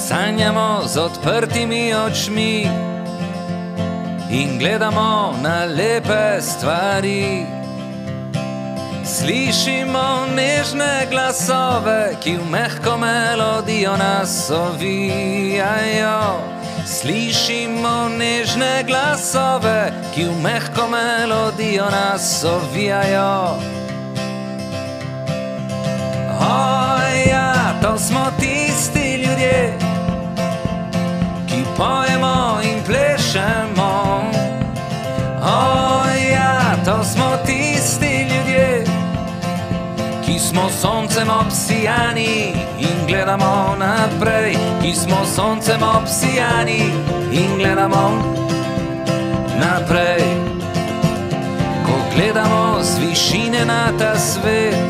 Sanjamo z odprtimi očmi in gledamo na lepe stvari. Slišimo nežne glasove, ki v mehko melodijo nas ovijajo. Slišimo nežne glasove, ki v mehko melodijo nas ovijajo. Ja, to smo tisti ljudje, ki pojemo in plešemo. Ja, to smo tisti ljudje, ki smo soncem obsijani in gledamo naprej. Ki smo soncem obsijani in gledamo naprej. Ko gledamo z višine na ta svet,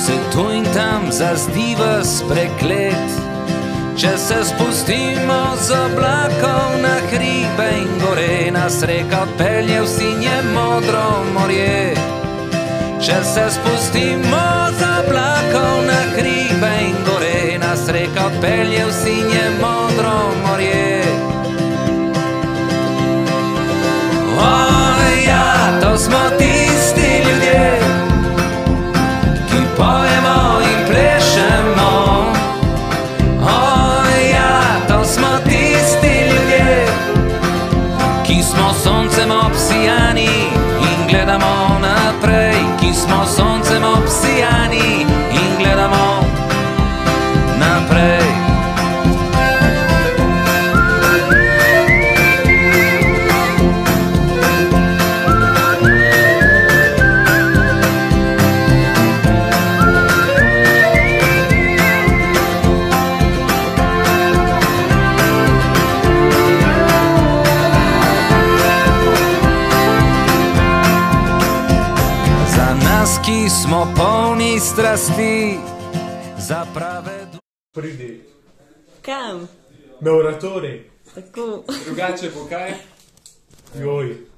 se tu in tam zazdi ves preklet. Če se spustimo z oblakov na hribe in gore, nas reka odpelje v sinje modro morje. Če se spustimo z oblakov na hribe in gore, nas reka odpelje v sinje modro morje. Ja, to smo tisti ljudje, ki pojemo in plešemo. Ja, to smo tisti ljudje, ki smo soncem obsijani in gledamo naprej. Ki smo soncem obsijani in gledamo naprej. Ki smo polni strasti za prave... Pridi. Kam? Na oratorij. Tako. Drugače bo kaj? Joj.